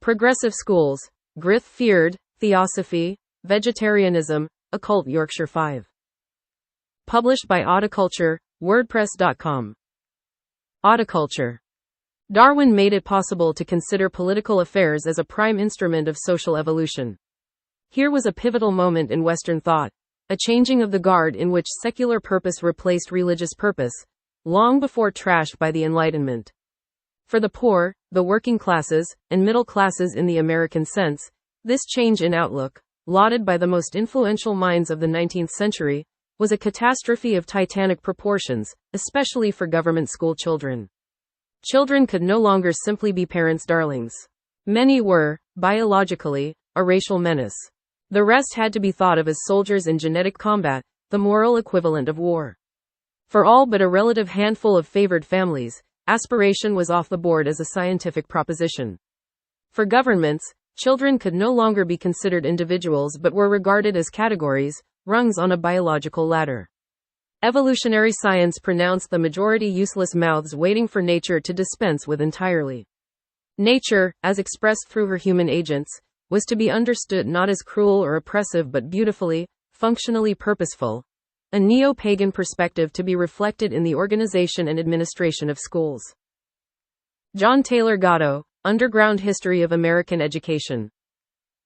Progressive Schools, Grith, Fyrd, Theosophy, Vegetarianism, Occult Yorkshire 5. Published by OccultYorkshire, WordPress.com. OccultYorkshire. Darwin made it possible to consider political affairs as a prime instrument of social evolution. Here was a pivotal moment in Western thought, a changing of the guard in which secular purpose replaced religious purpose, long before trashed by the Enlightenment. For the poor, the working classes, and middle classes in the American sense, this change in outlook, lauded by the most influential minds of the 19th century, was a catastrophe of titanic proportions, especially for government school children. Children could no longer simply be parents' darlings. Many were, biologically, a racial menace. The rest had to be thought of as soldiers in genetic combat, the moral equivalent of war. For all but a relative handful of favored families, aspiration was off the board as a scientific proposition. For governments, children could no longer be considered individuals but were regarded as categories, rungs on a biological ladder. Evolutionary science pronounced the majority useless mouths waiting for nature to dispense with entirely. Nature, as expressed through her human agents, was to be understood not as cruel or oppressive but beautifully, functionally purposeful, a neo-pagan perspective to be reflected in the organization and administration of schools. John Taylor Gatto, Underground History of American Education.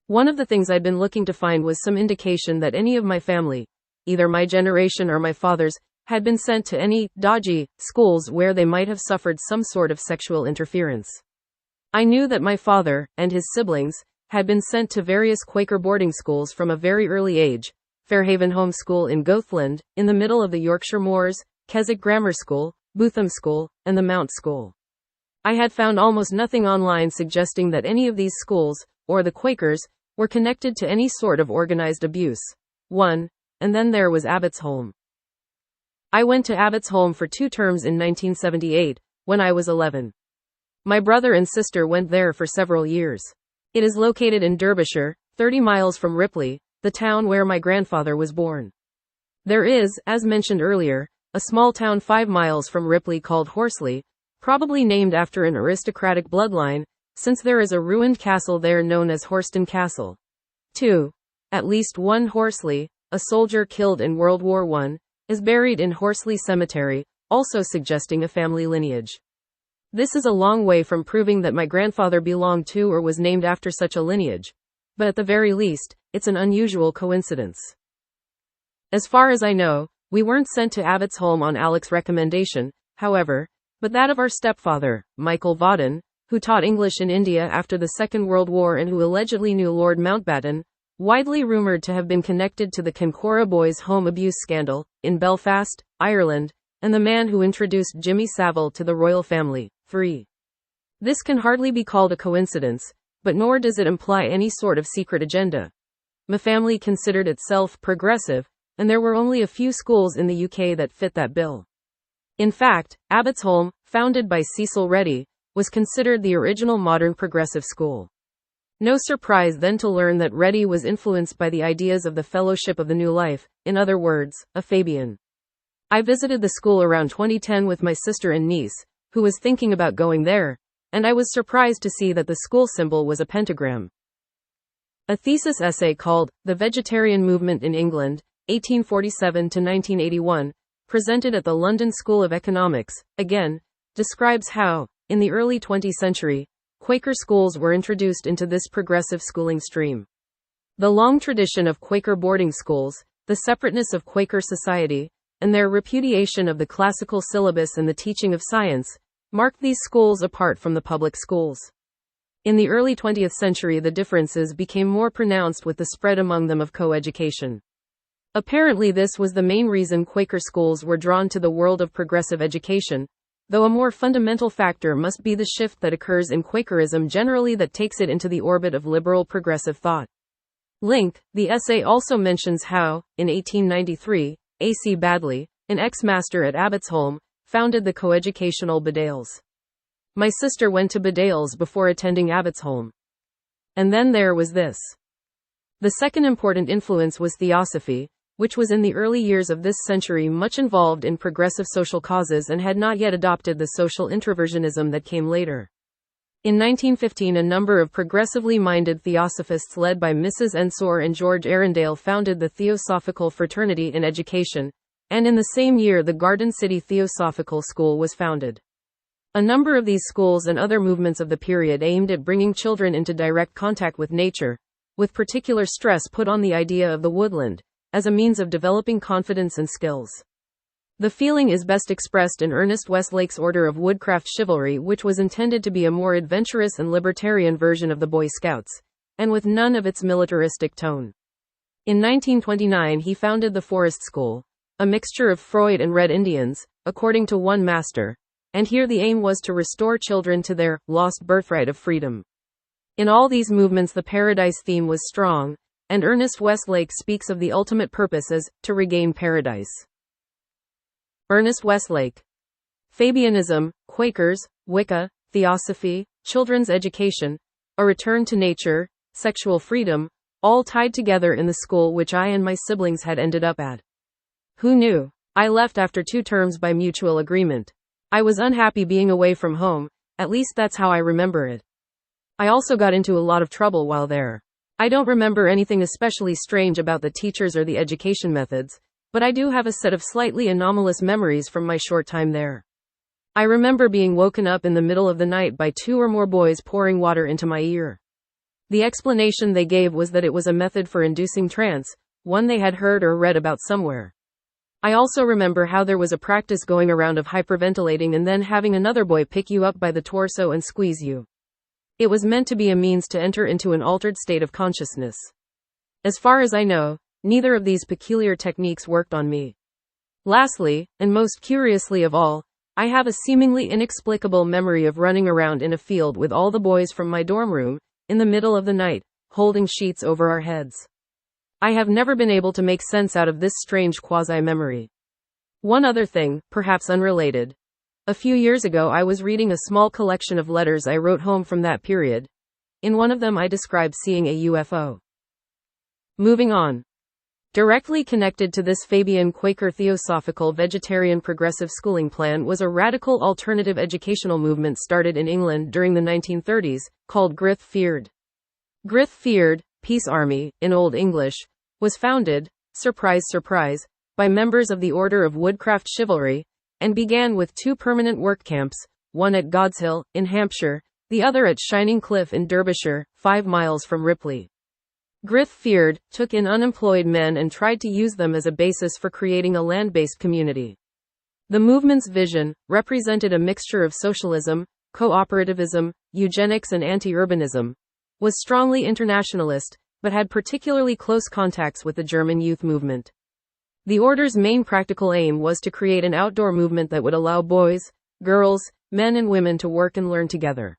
One of the things I'd been looking to find was some indication that any of my family, either my generation or my father's, had been sent to any dodgy schools where they might have suffered some sort of sexual interference. I knew that my father, and his siblings, had been sent to various Quaker boarding schools from a very early age, Fairhaven Home School in Goathland, in the middle of the Yorkshire Moors, Keswick Grammar School, Bootham School, and the Mount School. I had found almost nothing online suggesting that any of these schools, or the Quakers, were connected to any sort of organized abuse. 1. And then there was Abbotsholme. I went to Abbotsholme for 2 terms in 1978, when I was 11. My brother and sister went there for several years. It is located in Derbyshire, 30 miles from Ripley, the town where my grandfather was born. There is, as mentioned earlier, a small town 5 miles from Ripley called Horsley, probably named after an aristocratic bloodline, since there is a ruined castle there known as Horston Castle. 2. At least one Horsley, a soldier killed in World War I, is buried in Horsley Cemetery, also suggesting a family lineage. This is a long way from proving that my grandfather belonged to or was named after such a lineage, but at the very least, it's an unusual coincidence. As far as I know, we weren't sent to Abbotsholme on Alec's recommendation, however, but that of our stepfather, Michael Vodden, who taught English in India after the Second World War and who allegedly knew Lord Mountbatten, widely rumored to have been connected to the Kincora boys' home abuse scandal, in Belfast, Ireland, and the man who introduced Jimmy Savile to the royal family. 3. This can hardly be called a coincidence, but nor does it imply any sort of secret agenda. My family considered itself progressive, and there were only a few schools in the UK that fit that bill. In fact, Abbotsholme, founded by Cecil Reddy, was considered the original modern progressive school. No surprise then to learn that Reddy was influenced by the ideas of the Fellowship of the New Life, in other words, a Fabian. I visited the school around 2010 with my sister and niece, who was thinking about going there, and I was surprised to see that the school symbol was a pentagram. A thesis essay called The Vegetarian Movement in England, 1847 to 1981, presented at the London School of Economics, again, describes how, in the early 20th century, Quaker schools were introduced into this progressive schooling stream. The long tradition of Quaker boarding schools, the separateness of Quaker society, and their repudiation of the classical syllabus and the teaching of science, marked these schools apart from the public schools. In the early 20th century, the differences became more pronounced with the spread among them of co-education. Apparently this was the main reason Quaker schools were drawn to the world of progressive education, though a more fundamental factor must be the shift that occurs in Quakerism generally that takes it into the orbit of liberal progressive thought. Link, the essay also mentions how, in 1893, A.C. Badley, an ex-master at Abbotsholme, founded the coeducational Bedales. My sister went to Bedales before attending Abbotsholme. And then there was this. The second important influence was Theosophy, which was in the early years of this century much involved in progressive social causes and had not yet adopted the social introversionism that came later. In 1915, a number of progressively minded theosophists led by Mrs. Ensor and George Arundel founded the Theosophical Fraternity in Education, and in the same year the Garden City Theosophical School was founded. A number of these schools and other movements of the period aimed at bringing children into direct contact with nature, with particular stress put on the idea of the woodland, as a means of developing confidence and skills. The feeling is best expressed in Ernest Westlake's Order of Woodcraft Chivalry, which was intended to be a more adventurous and libertarian version of the Boy Scouts, and with none of its militaristic tone. In 1929 he founded the Forest School, a mixture of Freud and Red Indians, according to one master, and here the aim was to restore children to their lost birthright of freedom. In all these movements the paradise theme was strong, and Ernest Westlake speaks of the ultimate purpose as to regain paradise. Ernest Westlake. Fabianism, Quakers, Wicca, Theosophy, children's education, a return to nature, sexual freedom, all tied together in the school which I and my siblings had ended up at. Who knew? I left after 2 terms by mutual agreement. I was unhappy being away from home, at least that's how I remember it. I also got into a lot of trouble while there. I don't remember anything especially strange about the teachers or the education methods, but I do have a set of slightly anomalous memories from my short time there. I remember being woken up in the middle of the night by 2 or more boys pouring water into my ear. The explanation they gave was that it was a method for inducing trance, one they had heard or read about somewhere. I also remember how there was a practice going around of hyperventilating and then having another boy pick you up by the torso and squeeze you. It was meant to be a means to enter into an altered state of consciousness. As far as I know, neither of these peculiar techniques worked on me. Lastly, and most curiously of all, I have a seemingly inexplicable memory of running around in a field with all the boys from my dorm room, in the middle of the night, holding sheets over our heads. I have never been able to make sense out of this strange quasi-memory. One other thing, perhaps unrelated. A few years ago I was reading a small collection of letters I wrote home from that period. In one of them I described seeing a UFO. Moving on. Directly connected to this Fabian Quaker Theosophical Vegetarian Progressive Schooling Plan was a radical alternative educational movement started in England during the 1930s, called Grith Fyrd. Grith Fyrd, Peace Army, in Old English, was founded, surprise surprise, by members of the Order of Woodcraft Chivalry, and began with 2 permanent work camps, one at Godshill, in Hampshire, the other at Shining Cliff in Derbyshire, 5 miles from Ripley. Grith Fyrd took in unemployed men and tried to use them as a basis for creating a land-based community. The movement's vision represented a mixture of socialism, cooperativism, eugenics and anti-urbanism, was strongly internationalist, but had particularly close contacts with the German youth movement. The order's main practical aim was to create an outdoor movement that would allow boys, girls, men and women to work and learn together.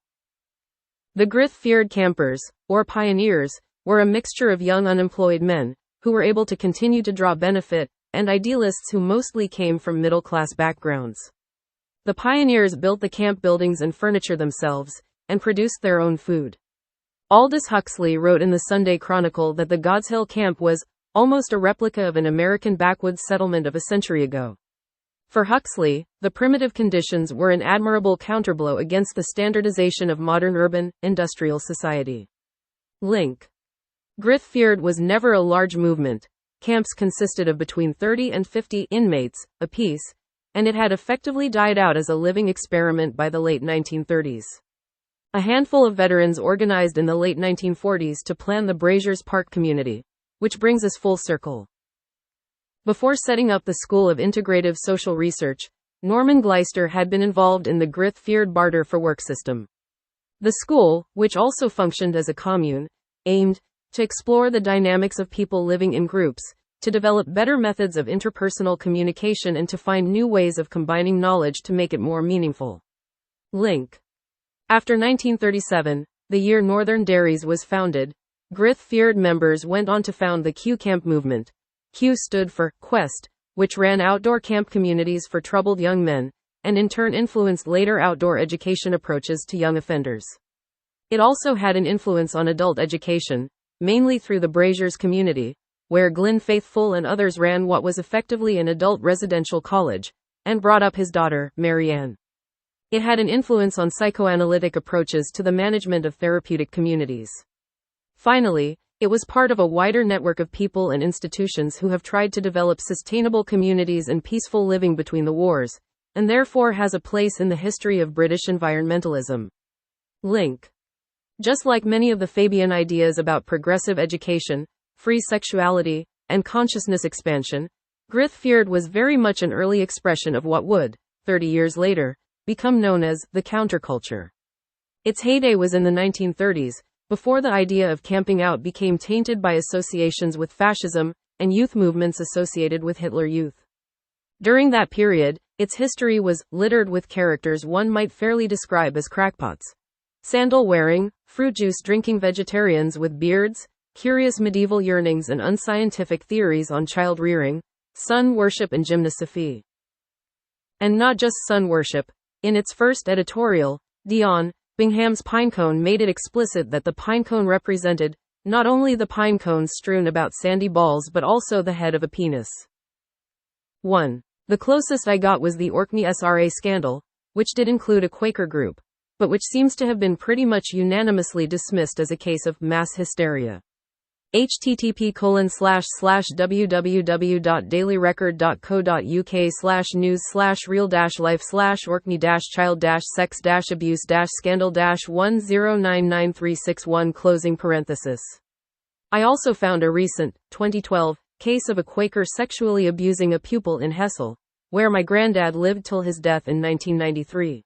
The Grith Fyrd campers, or pioneers, were a mixture of young unemployed men, who were able to continue to draw benefit, and idealists who mostly came from middle-class backgrounds. The pioneers built the camp buildings and furniture themselves, and produced their own food. Aldous Huxley wrote in the Sunday Chronicle that the Godshill camp was almost a replica of an American backwoods settlement of a century ago. For Huxley, the primitive conditions were an admirable counterblow against the standardization of modern urban, industrial society. Link. Grith Fyrd was never a large movement. Camps consisted of between 30 and 50 inmates apiece, and it had effectively died out as a living experiment by the late 1930s. A handful of veterans organized in the late 1940s to plan the Braziers Park community, which brings us full circle. Before setting up the School of Integrative Social Research, Norman Gleister had been involved in the Grith Fyrd barter for work system. The school, which also functioned as a commune, aimed to explore the dynamics of people living in groups, to develop better methods of interpersonal communication and to find new ways of combining knowledge to make it more meaningful. Link. After 1937, the year Northern Dairies was founded, Grith Fyrd members went on to found the Q Camp movement. Q stood for Quest, which ran outdoor camp communities for troubled young men, and in turn influenced later outdoor education approaches to young offenders. It also had an influence on adult education, mainly through the Braziers community, where Glyn Faithfull and others ran what was effectively an adult residential college, and brought up his daughter, Marianne. It had an influence on psychoanalytic approaches to the management of therapeutic communities. Finally, it was part of a wider network of people and institutions who have tried to develop sustainable communities and peaceful living between the wars, and therefore has a place in the history of British environmentalism. Link. Just like many of the Fabian ideas about progressive education, free sexuality, and consciousness expansion, Grith Fyrd was very much an early expression of what would, 30 years later, become known as the counterculture. Its heyday was in the 1930s, before the idea of camping out became tainted by associations with fascism and youth movements associated with Hitler Youth. During that period, its history was littered with characters one might fairly describe as crackpots. Sandal-wearing, fruit juice drinking vegetarians with beards, curious medieval yearnings and unscientific theories on child rearing, sun worship and gymnosophy. And not just sun worship. In its first editorial, Dion Bingham's pinecone made it explicit that the pinecone represented not only the pinecones strewn about sandy balls but also the head of a penis. 1. The closest I got was the Orkney SRA scandal, which did include a Quaker group, but which seems to have been pretty much unanimously dismissed as a case of mass hysteria. http://www.dailyrecord.co.uk/news/real-life/orkney-child-sex-abuse-scandal-1099361 . I also found a recent, 2012, case of a Quaker sexually abusing a pupil in Hessel, where my granddad lived till his death in 1993.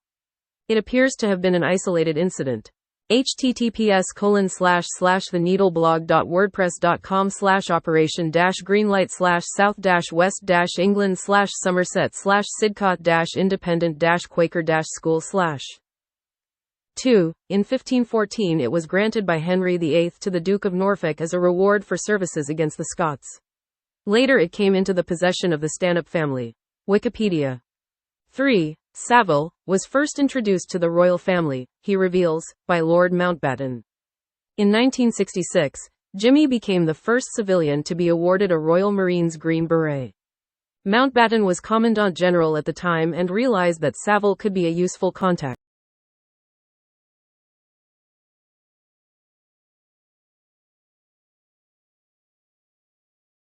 It appears to have been an isolated incident. https://theneedleblog.wordpress.com/operation-greenlight/south-west-england/somerset/Sidcot-independent-Quaker-school/ 2. In 1514 it was granted by Henry VIII to the Duke of Norfolk as a reward for services against the Scots. Later it came into the possession of the Stanhope family. Wikipedia. 3. Savile was first introduced to the royal family, he reveals, by Lord Mountbatten. In 1966, Jimmy became the first civilian to be awarded a Royal Marines Green Beret. Mountbatten was Commandant General at the time and realized that Savile could be a useful contact.